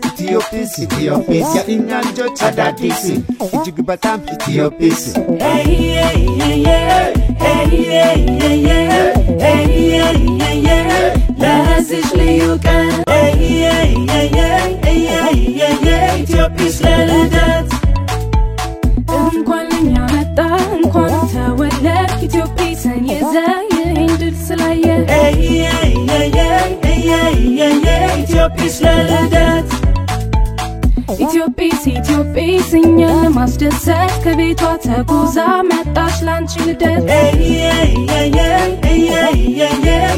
Ethiopia inna ልጆች አዳዲስ እጅግ በጣም ኢትዮጵያ ለዚህ ልዩ ቀን ኢትዮጵያ ስለልደት እንኳን ለኛ መጣ እንኳን ተወለድ ኢትዮጵያ ሰንየዘ ይንድል ስላየ ኢትዮጵያ ስለልደት ኢትዮጵያ እኛ ለማስደሰት ከቤቷ ተጉዛ መጣች ላንቺ ልደት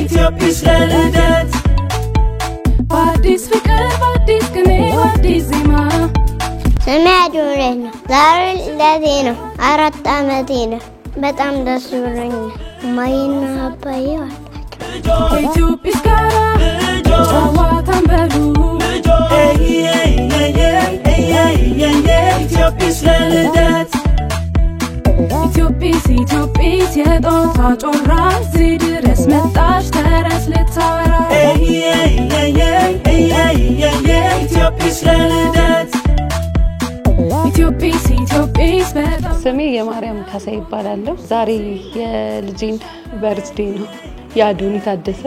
ኢትዮጵያ ስለልደት በአዲስ ፍቅር በአዲስ ቅኔ በአዲስ ዜማ ስሜ አዶሬ ነው ዛሬ ልደቴ ነው 4 ዓመቴ ነው በጣም ደስ ብሎኛል ማይና አባዬ ኢትዮጵያ ጋራ ጨዋታን በሉ ኢትዮጵያ ስለልደት ኢትዮጵያ የጦታ ጮራ እዚህ ድረስ መጣች ተረስ ልታወራ ኢትዮጵያ ስለልደት ኢትዮጵያ በጣም ስሜ የማርያም ካሳ ይባላል ዛሬ የልጄን በርዝዴ ነው ያዱኒ ታደሰ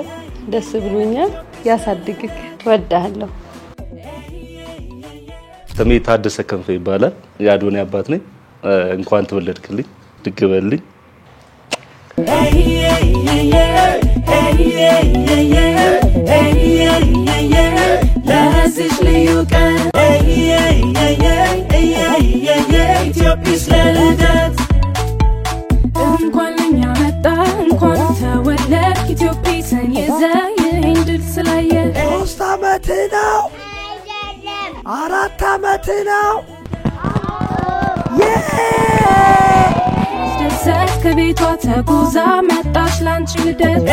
ደስ ብሎኛል ያሳድግክ ወዳለሁ ስሜ ታደሰ ከንፈ ይባላል ያዱኒ አባት ነኝ እንኳን ተወለድክልኝ ድግበልኝ ለዚህ ልዩ ቀን ኢትዮጵያ ስለልደት እንኳን ለኛ መጣ እንኳን ተወለድ ኢትዮጵያ ሰንየዘ ይንድል ስላየ 3 ዓመት ነው 4 ዓመት ነው ደሰት ከቤቷ ተጉዛ መጣች ላንቺ ልደት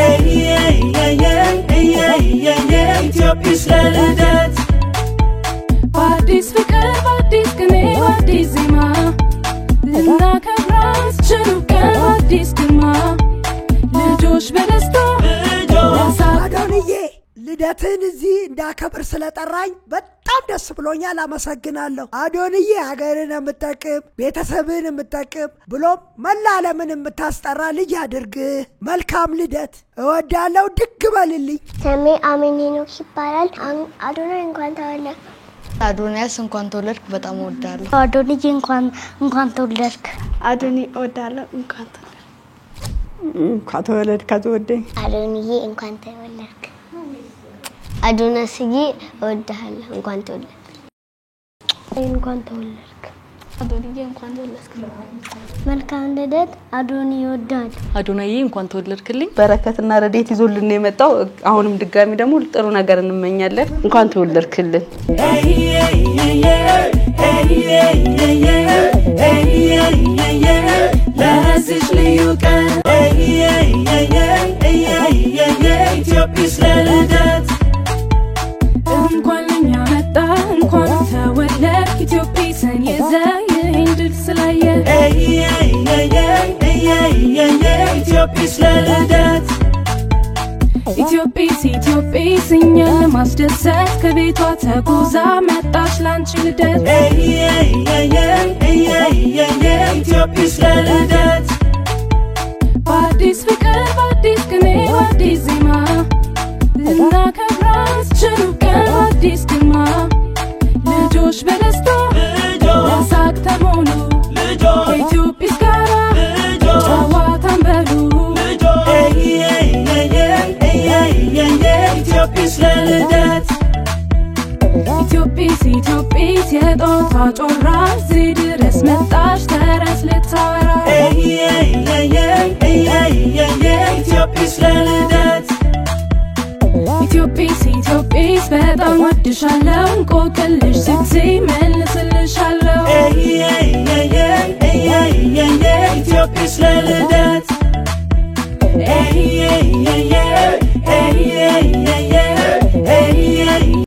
ኢትዮጵያ ስለልደት በአዲስ ፍቅር በአዲስ ቅኔ በአዲስ ዜማ ልናከብራት ችሉ ቀን በአዲስ ግርማ ልጆች በደስታ አዶንዬ ልደትን እዚህ እንዳከብር ስለጠራኝ በጣም ደስ ብሎኛል አመሰግናለሁ አዶንዬ ሀገርን የምትጠቅም ቤተሰብን የምትጠቅም ብሎም መላ ዓለምን የምታስጠራ ልጅ አድርግ መልካም ልደት እወዳለሁ ድግ በልልኝ ስሜ አሜኒኖክ ይባላል አዶናይ እንኳን ተወለድክ አዶናይስ እንኳን ተወለድክ በጣም እወዳለሁ አዶንዬ እንኳን ተወለድክ አዶኒ እወዳለሁ እንኳን ተወለድክ አትወደኝ አዶንዬ እንኳን ተወለድክ አዶናስዬ እወዳለሁ እንኳን ተወለድክ አዶንዬ እንኳን ተወለድክ መልካም ልደት አዶኒ ይወዳል አዶናዬ እንኳን ተወለድክልኝ በረከትና ረዴት ይዞልን የመጣው አሁንም ድጋሚ ደግሞ ጥሩ ነገር እንመኛለን እንኳን ተወለድክልን ለዚህ ልዩ ቀን ኢትዮጵያ ስለልደት እንኳን ለኛ መጣ እንኳን ተወለድ ኢትዮጵያ ሰንየዘ ይንድል ስላየ ኢትዮጵያ ስለልደት ኢትዮጵያ እኛ ለማስደሰት ከቤቷ ተጉዛ መጣች ላንቺ ልደት ኢትዮጵያ ስለልደት በአዲስ ፍቅር በአዲስ ቅኔ በአዲስ ዜማ ልናከብራት ችሉ ቀን በአዲስ ግርማ ልጆች በደስታ ለሳቅ ተሞሉ ኢትዮጵያ ጋራ ጨዋታን በሉ ኢትዮጵያ ስለልደት ኢትዮጵያ የጦታ ጮራ እዚህ ድረስ መጣች ተረስ ልታወራ ኢትዮጵያ ስለልደት ኢትዮጵያ በጣም ወድሻለሁ እንቆቅልሽ ስትይ መልስልሻለሁ ኢትዮጵያ ስለልደት